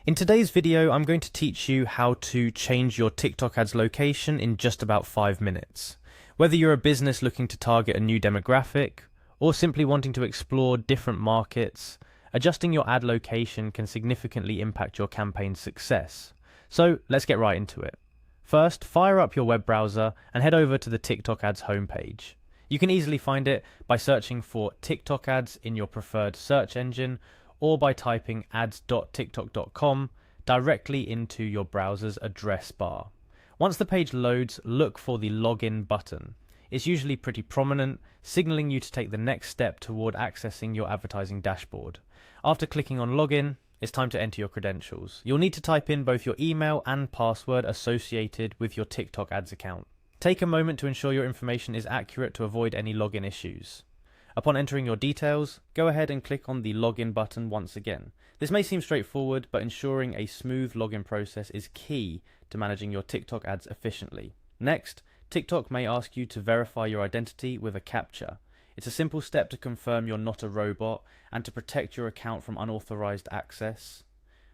In today's video, I'm going to teach you how to change your TikTok ads location in just about 5 minutes. Whether you're a business looking to target a new demographic, or simply wanting to explore different markets, adjusting your ad location can significantly impact your campaign's success. So let's get right into it. First, fire up your web browser and head over to the TikTok ads homepage. You can easily find it by searching for TikTok ads in your preferred search engine, or by typing ads.tiktok.com directly into your browser's address bar. Once the page loads, look for the login button. It's usually pretty prominent, signaling you to take the next step toward accessing your advertising dashboard. After clicking on login, it's time to enter your credentials. You'll need to type in both your email and password associated with your TikTok ads account. Take a moment to ensure your information is accurate to avoid any login issues. Upon entering your details, go ahead and click on the login button once again. This may seem straightforward, but ensuring a smooth login process is key to managing your TikTok ads efficiently. Next, TikTok may ask you to verify your identity with a CAPTCHA. It's a simple step to confirm you're not a robot and to protect your account from unauthorized access.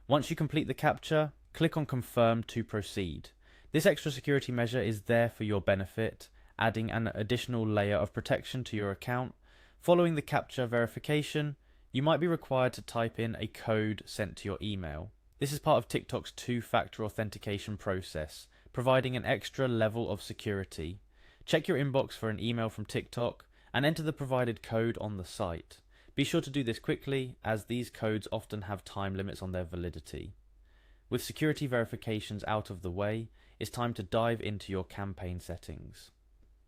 Once you complete the CAPTCHA, click on Confirm to proceed. This extra security measure is there for your benefit, adding an additional layer of protection to your account. Following the CAPTCHA verification, you might be required to type in a code sent to your email. This is part of TikTok's two-factor authentication process, providing an extra level of security. Check your inbox for an email from TikTok and enter the provided code on the site. Be sure to do this quickly, as these codes often have time limits on their validity. With security verifications out of the way, it's time to dive into your campaign settings.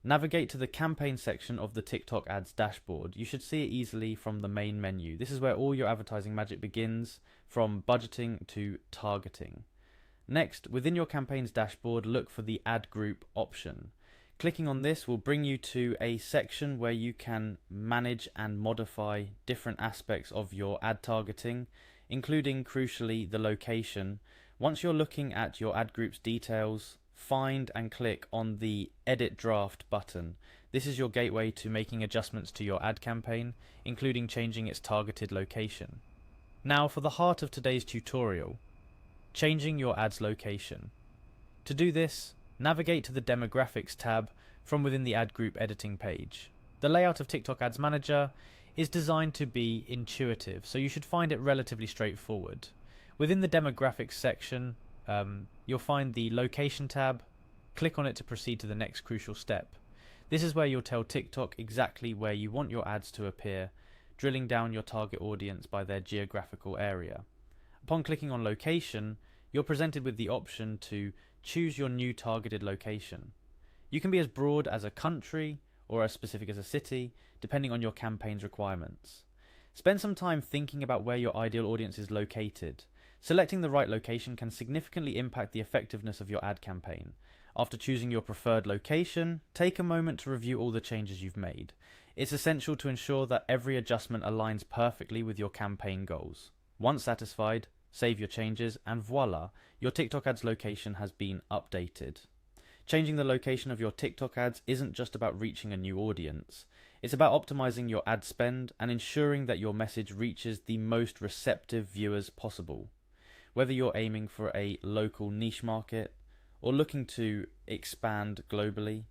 Navigate to the campaign section of the TikTok ads dashboard. You should see it easily from the main menu. This is where all your advertising magic begins, from budgeting to targeting. Next, within your campaign's dashboard, look for the ad group option. Clicking on this will bring you to a section where you can manage and modify different aspects of your ad targeting, including, crucially, the location. Once you're looking at your ad group's details, find and click on the Edit Draft button. This is your gateway to making adjustments to your ad campaign, including changing its targeted location. Now for the heart of today's tutorial, changing your ad's location. To do this, navigate to the Demographics tab from within the ad group editing page. The layout of TikTok Ads Manager is designed to be intuitive, so you should find it relatively straightforward. Within the Demographics section, you'll find the Location tab. Click on it to proceed to the next crucial step. This is where you'll tell TikTok exactly where you want your ads to appear, drilling down your target audience by their geographical area. Upon clicking on Location, you're presented with the option to choose your new targeted location. You can be as broad as a country or as specific as a city, depending on your campaign's requirements. Spend some time thinking about where your ideal audience is located. Selecting the right location can significantly impact the effectiveness of your ad campaign. After choosing your preferred location, take a moment to review all the changes you've made. It's essential to ensure that every adjustment aligns perfectly with your campaign goals. Once satisfied, save your changes, and voila, your TikTok ads location has been updated. Changing the location of your TikTok ads isn't just about reaching a new audience. It's about optimizing your ad spend and ensuring that your message reaches the most receptive viewers possible. Whether you're aiming for a local niche market or looking to expand globally,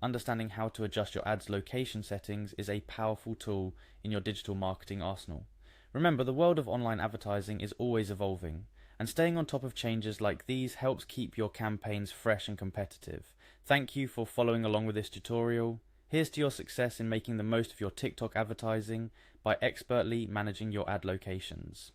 understanding how to adjust your ads location settings is a powerful tool in your digital marketing arsenal. Remember, the world of online advertising is always evolving, and staying on top of changes like these helps keep your campaigns fresh and competitive. Thank you for following along with this tutorial. Here's to your success in making the most of your TikTok advertising by expertly managing your ad locations.